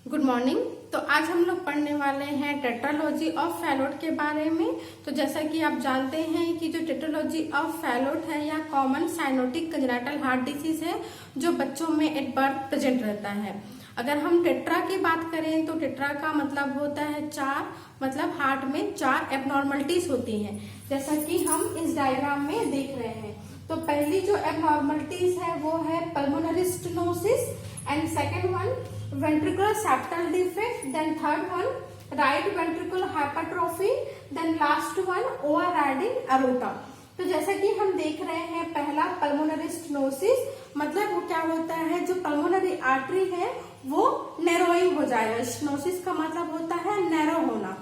Good morning. तो आज हम लोग पढ़ने वाले हैं टेट्रालॉजी ऑफ फैलोट के बारे में। तो जैसा कि आप जानते हैं कि जो टेट्रालॉजी ऑफ फैलोट है या common cyanotic congenital heart disease है जो बच्चों में एट बर्थ प्रेजेंट रहता है। अगर हम टेट्रा की बात करें तो टेट्रा का मतलब होता है चार, मतलब हार्ट में चार एबनॉर्मलिटीज होती हैं, जैसा कि हम इस डायग्राम में देख रहे हैं। तो पहली जो एबनॉर्मलिटीज है वो है pulmonary stenosis and second one ventricular septal defect, then third one right ventricular hypertrophy, then last one overriding aorta। तो जैसा कि हम देख रहे हैं, पहला पल्मोनरी स्टेनोसिस मतलब वो क्या होता है, जो पल्मोनरी आर्टरी है वो नैरोइंग हो जाएगा। स्टेनोसिस का मतलब होता है नैरो होना।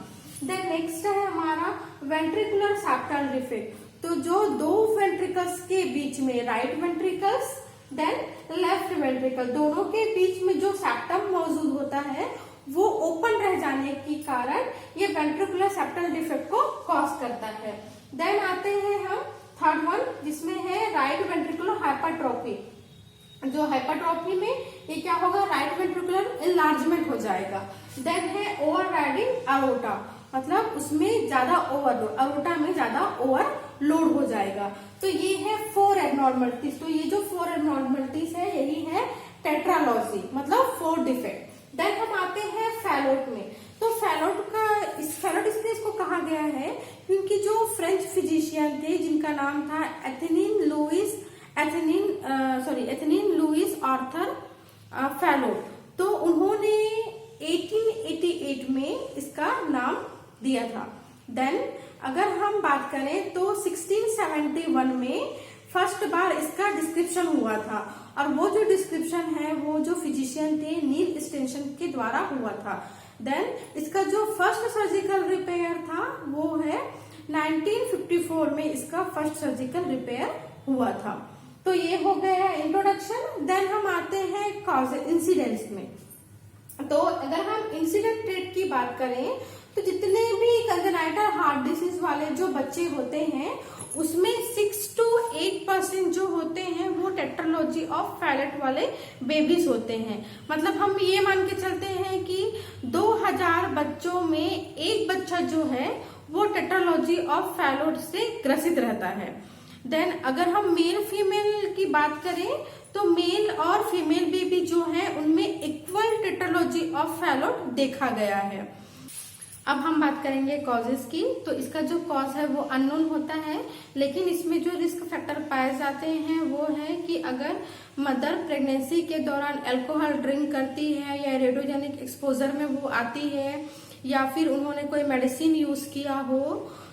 देन नेक्स्ट है हमारा वेंट्रिकुलर सेप्टल डिफेक्ट। तो जो दो वेंट्रिकल्स के बीच में right ventricles then left ventricle दोनों के बीच में जो सेप्टम मौजूद होता है वो ओपन रह जाने के कारण ये वेंट्रिकुलर सेप्टल डिफेक्ट को कॉज करता है। देन आते हैं हम थर्ड वन जिसमें है राइट वेंट्रिकुलर हाइपरट्रोफी। जो हाइपरट्रोफी में ये क्या होगा, राइट वेंट्रिकुलर इनलार्जमेंट हो जाएगा। देन है ओवरराइडिंग अरोटा, मतलब उसमें ज्यादा ओवरलोड, अरोटा में ज्यादा ओवरलोड हो जाएगा। तो ये है फोर एबनॉर्मलिटीज। तो ये जो फोर एबनॉर्मलिटीज है यही है टेट्रालॉजी, मतलब फोर डिफेक्ट। देन हम आते हैं फैलोट में। तो फैलोट इसलिए इसको कहा गया है क्योंकि जो फ्रेंच फिजिशियन थे जिनका नाम था एथेनिन लुइस आर्थर फैलोट, तो उन्होंने 1888 में इसका नाम दिया था। देन अगर हम बात करें तो 1671 में फर्स्ट बार इसका डिस्क्रिप्शन हुआ था, और वो जो डिस्क्रिप्शन है वो जो फिजिशियन थे नील स्टेंसन के द्वारा हुआ था। देन इसका जो फर्स्ट सर्जिकल रिपेयर था वो है 1954 में इसका फर्स्ट सर्जिकल रिपेयर हुआ था। तो ये हो गया इंट्रोडक्शन। देन हम आते हैं कॉजेज इंसिडेंट्स में। तो अगर हम इंसिडेंट रेट की बात करें तो जितने भी कंजेनाइटल हार्ट डिसीज वाले जो बच्चे होते हैं उसमें 6 to 8% जो होते हैं वो टेट्रालॉजी ऑफ फैलोट वाले बेबीज होते हैं। मतलब हम ये मान के चलते हैं कि 2000 बच्चों में एक बच्चा जो है वो टेट्रालॉजी ऑफ फैलोट से ग्रसित रहता है। देन अगर हम मेल फीमेल की बात करें तो मेल और फीमेल बेबी जो है उनमें इक्वल टेट्रालॉजी ऑफ फैलोट देखा गया है। अब हम बात करेंगे कॉजेस की। तो इसका जो कॉज है वो अननोन होता है, लेकिन इसमें जो रिस्क फैक्टर पाए जाते हैं वो है कि अगर मदर प्रेगनेंसी के दौरान अल्कोहल ड्रिंक करती है या रेडियोजेनिक एक्सपोजर में वो आती है, या फिर उन्होंने कोई मेडिसिन यूज किया हो,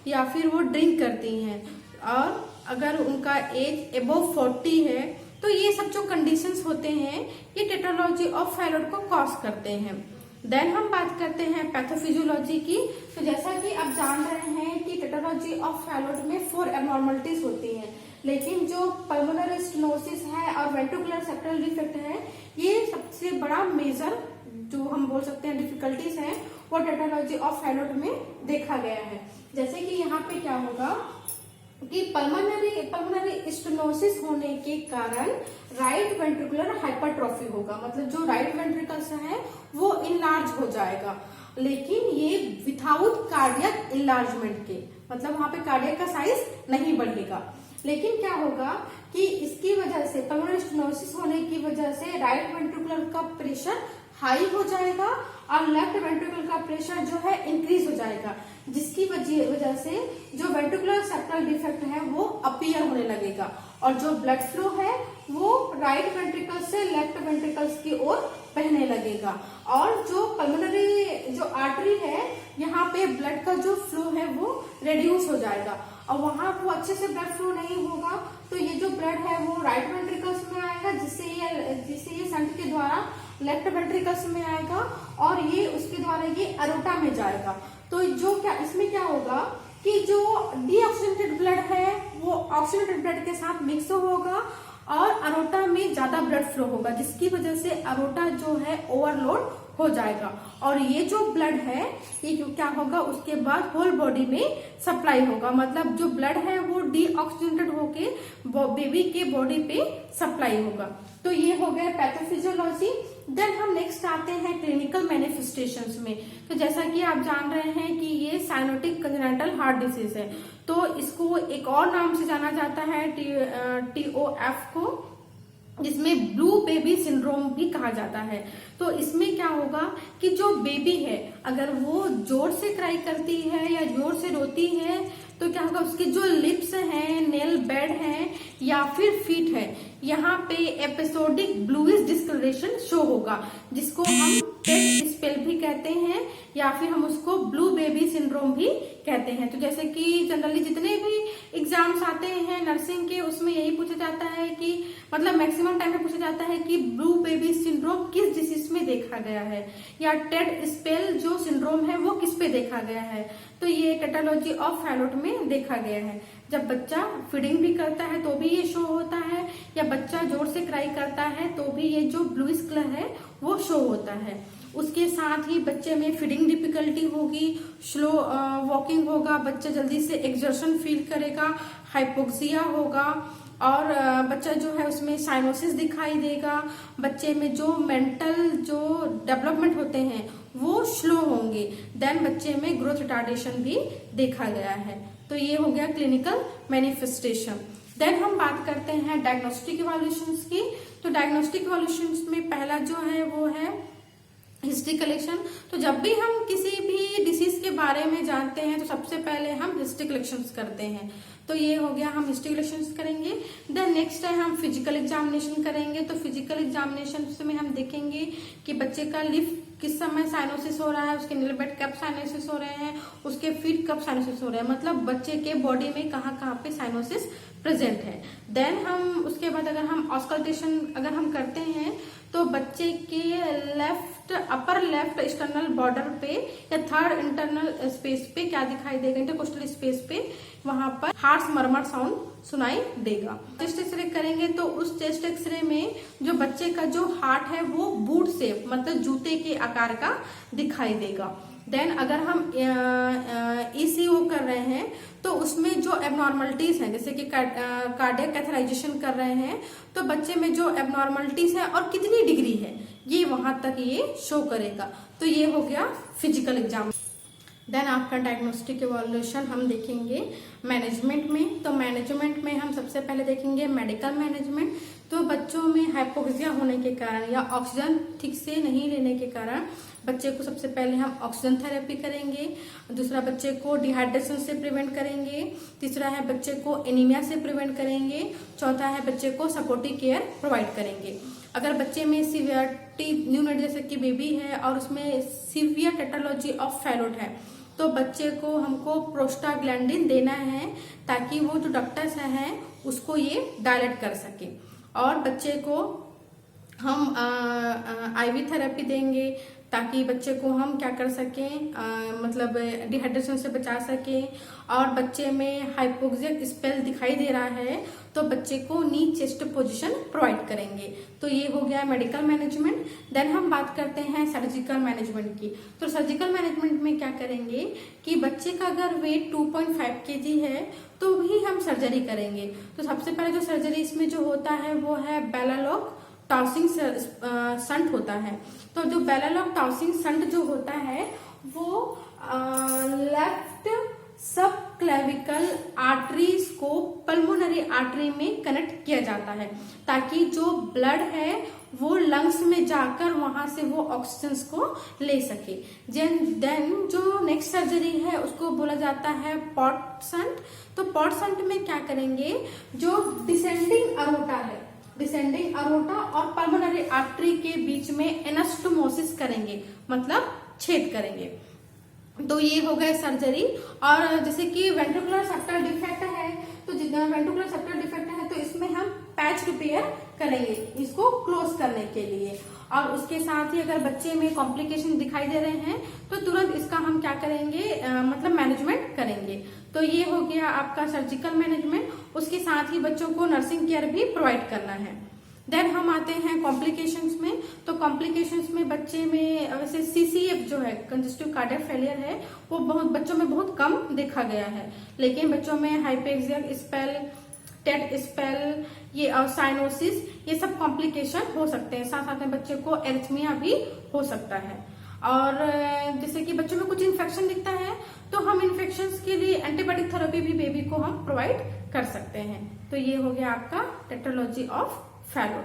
या फिर वो ड्रिंक करती हैं, और अगर उनका एज अबव 40 है, तो ये सब जो कंडीशंस होते हैं ये टेट्रालॉजी ऑफ फैलोट को कॉज करते हैं। देन हम बात करते हैं पैथोफिजियोलॉजी की। तो जैसा कि आप जान रहे हैं कि टेट्रालॉजी ऑफ फैलोट में 4 एबनॉर्मलिटीज होती हैं, लेकिन जो पल्मोनरी स्टेनोसिस है और वेंट्रिकुलर सेप्टल डिफेक्ट है ये सबसे बड़ा मेजर जो हम बोल सकते हैं डिफिकल्टीज है वो टेट्रालॉजी ऑफ फैलोट में देखा गया है। जैसे कि यहाँ पे क्या होगा कि पल्मोनरी स्टेनोसिस होने के कारण राइट वेंट्रिकुलर हाइपरट्रोफी होगा, मतलब जो राइट वेंट्रिकल्स है वो इनलार्ज हो जाएगा, लेकिन ये विथाउट कार्डियक इनलार्जमेंट के, मतलब वहां पे कार्डियक का साइज नहीं बढ़ेगा। लेकिन क्या होगा कि इसकी वजह से पल्मोनरी स्टेनोसिस होने की वजह से राइट वेंट्रिकुलर का प्रेशर हाई हो जाएगा और लेफ्ट वेंट्रिकल का प्रेशर जो है इंक्रीज हो जाएगा, जिसकी वजह से जो वेंट्रिकुलर सेप्टल डिफेक्ट है वो अपीयर होने लगेगा, और जो ब्लड फ्लो है वो राइट वेंट्रिकल से लेफ्ट वेंट्रिकल्स की ओर बहने लगेगा, और जो पल्मोनरी जो आर्टरी है यहाँ पे ब्लड का जो फ्लो है वो रिड्यूस हो जाएगा, और वहां वो अच्छे से ब्लड फ्लो नहीं होगा, तो ये जो ब्लड है वो राइट वेंट्रिकल्स में आएगा, जिससे ये शंट के द्वारा लेफ्ट वेंट्रिकल्स में आएगा, और ये उसके द्वारा ये अरोटा में जाएगा। तो जो क्या इसमें क्या होगा कि जो डीऑक्सीजनेटेड ब्लड है वो ऑक्सीजनेटेड ब्लड के साथ मिक्स होगा और अरोटा में ज्यादा ब्लड फ्लो होगा, जिसकी वजह से अरोटा जो है ओवरलोड हो जाएगा, और ये जो ब्लड है ये क्या होगा उसके बाद होल बॉडी में सप्लाई होगा, मतलब जो ब्लड है वो डीऑक्सीजनेटेड होके बेबी के बॉडी पे सप्लाई होगा। तो ये हो गया पैथोफिजियोलॉजी। देन हम नेक्स्ट आते हैं क्लिनिकल मैनिफेस्टेशंस में। तो जैसा कि आप जान रहे हैं कि ये साइनोटिक कंजेनिटल हार्ट डिसीज है, तो इसको एक और नाम से जाना जाता है TOF को, जिसमें ब्लू बेबी सिंड्रोम भी कहा जाता है। तो इसमें क्या होगा कि जो बेबी है अगर वो जोर से क्राई करती है या जोर से रोती है तो क्या होगा, उसके जो लिप्स हैं, नेल बेड है या फिर फीट है, यहाँ पे एपिसोडिक ब्लूइश डिस्कलरेशन शो होगा, जिसको हम टेट स्पेल भी कहते हैं या फिर हम उसको ब्लू बेबी सिंड्रोम भी कहते हैं। तो जैसे कि जनरली जितने भी एग्जाम्स आते हैं नर्सिंग के, उसमें यही पूछा जाता है कि मतलब मैक्सिमम टाइम में पूछा जाता है कि ब्लू बेबी सिंड्रोम किस डिसीज में देखा गया है, या टेट स्पेल जो सिंड्रोम है वो किस पे देखा गया है। तो ये टेटालॉजी ऑफ फैलोट में देखा गया है। जब बच्चा फीडिंग भी करता है तो भी ये शो होता है, या बच्चा जोर से क्राई करता है तो भी ये जो ब्लूइश कलर है वो शो होता है। उसके साथ ही बच्चे में फीडिंग डिफिकल्टी होगी, स्लो वॉकिंग होगा, बच्चा जल्दी से एक्सर्शन फील करेगा, हाइपोक्सिया होगा, और बच्चा जो है उसमें साइनोसिस दिखाई देगा। बच्चे में जो मेंटल जो डेवलपमेंट होते हैं वो स्लो होंगे। देन बच्चे में ग्रोथ रिटार्डेशन भी देखा गया है। तो ये हो गया क्लिनिकल मैनिफेस्टेशन। देन हम बात करते हैं डायग्नोस्टिक इवैल्यूएशंस की। तो डायग्नोस्टिक इवैल्यूएशंस में पहला जो है वो है हिस्ट्री कलेक्शन। तो जब भी हम किसी भी डिसीज के बारे में जानते हैं तो सबसे पहले हम हिस्ट्री कलेक्शंस करते हैं। तो ये हो गया, हम हिस्ट्री कलेक्शंस करेंगे। देन नेक्स्ट है हम फिजिकल एग्जामिनेशन करेंगे। तो फिजिकल एग्जामिनेशन में हम देखेंगे कि बच्चे का लिप किस समय साइनोसिस हो रहा है, उसके नील बेड कब साइनोसिस हो रहे हैं, उसके फीट कब साइनोसिस हो रहे हैं, मतलब बच्चे के बॉडी में कहाँ कहाँ पे साइनोसिस प्रेजेंट है। देन हम उसके बाद अगर हम ऑस्कल्टेशन अगर हम करते हैं तो बच्चे के left upper left external border पे या थर्ड इंटरनल स्पेस पे क्या दिखाई देगा, इंटरकोस्टल स्पेस पे, वहां पर हार्श मरमर साउंड सुनाई देगा। चेस्ट एक्सरे करेंगे तो उस चेस्ट एक्सरे में जो बच्चे का जो हार्ट है वो बूट शेप मतलब जूते के आकार का दिखाई देगा। देन अगर हम ECO कर रहे हैं तो उसमें जो एबनॉर्मलिटीज हैं, जैसे कि कार्डियक कैथराइजेशन कर रहे हैं तो बच्चे में जो एबनॉर्मलिटीज है और कितनी डिग्री है ये वहां तक ये शो करेगा। तो ये हो गया फिजिकल एग्जाम। देन आपका डायग्नोस्टिक इवैल्यूएशन हम देखेंगे मैनेजमेंट में। तो मैनेजमेंट में हम सबसे पहले देखेंगे मेडिकल मैनेजमेंट। तो बच्चों में हाइपोक्सिया होने के कारण या ऑक्सीजन ठीक से नहीं लेने के कारण बच्चे को सबसे पहले हम ऑक्सीजन थेरेपी करेंगे। दूसरा, बच्चे को डिहाइड्रेशन से प्रिवेंट करेंगे। तीसरा है बच्चे को एनीमिया से प्रिवेंट करेंगे। चौथा है बच्चे को सपोर्टिव केयर प्रोवाइड करेंगे। अगर बच्चे में सीवियरिटी न्यूनेट जैसे कि बेबी है और उसमें सीवियर टेटालॉजी ऑफ फैलोट है तो बच्चे को हमको प्रोस्टाग्लैंडिन देना है ताकि वो जो डक्टस है उसको ये डायलेट कर सके। और बच्चे को हम IV थेरेपी देंगे ताकि बच्चे को हम क्या कर सकें, मतलब डिहाइड्रेशन से बचा सकें। और बच्चे में हाइपोक्सिक स्पेल दिखाई दे रहा है तो बच्चे को नी चेस्ट पोजीशन प्रोवाइड करेंगे। तो ये हो गया मेडिकल मैनेजमेंट। देन हम बात करते हैं सर्जिकल मैनेजमेंट की। तो सर्जिकल मैनेजमेंट में क्या करेंगे कि बच्चे का अगर वेट 2.5 kg है तो भी हम सर्जरी करेंगे। तो सबसे पहले जो सर्जरी इसमें जो होता है वो है बेलालॉक टाउसिंग संट होता है। तो जो बेलालॉक टाउसिंग संट जो होता है वो लेफ्ट सब क्लेविकल आर्टरीज को पल्मोनरी आर्टरी में कनेक्ट किया जाता है ताकि जो ब्लड है वो लंग्स में जाकर वहां से वो ऑक्सीजन को ले सके। देन जो नेक्स्ट सर्जरी है उसको बोला जाता है पॉट संट। तो पॉट संट में क्या करेंगे, जो डिसेंडिंग अरोटा है, डिसेंडिंग अरोटा और पल्मोनरी आर्टरी के बीच में एनास्टोमोसिस करेंगे, मतलब छेद करेंगे। तो ये हो गए सर्जरी। और जैसे कि वेंट्रिकुलर सेप्टल डिफेक्ट है तो जितना वेंट्रिकुलर सेप्टल डिफेक्ट है तो इसमें हम पैच रिपेयर करेंगे इसको क्लोज करने के लिए। और उसके साथ ही अगर बच्चे में कॉम्प्लिकेशन दिखाई दे रहे हैं तो तुरंत इसका हम क्या करेंगे, मतलब मैनेजमेंट करेंगे। तो ये हो गया आपका सर्जिकल मैनेजमेंट। उसके साथ ही बच्चों को नर्सिंग केयर भी प्रोवाइड करना है। देन हम आते हैं कॉम्प्लिकेशंस में। तो कॉम्प्लिकेशंस में बच्चे में वैसे CCF जो है कंजेस्टिव कार्डियक फेलियर है वो बहुत बच्चों में बहुत कम देखा गया है, लेकिन बच्चों में हाइपोक्सिया स्पेल, टेट स्पेल, ये साइनोसिस, ये सब कॉम्प्लिकेशन हो सकते हैं। साथ साथ में बच्चे को एरिथमिया भी हो सकता है। और जैसे कि बच्चों में कुछ इन्फेक्शन दिखता है तो हम इन्फेक्शन के लिए एंटीबायोटिक थेरेपी भी बेबी को हम प्रोवाइड कर सकते हैं। तो ये हो गया आपका टेट्रोलॉजी ऑफ फैलो।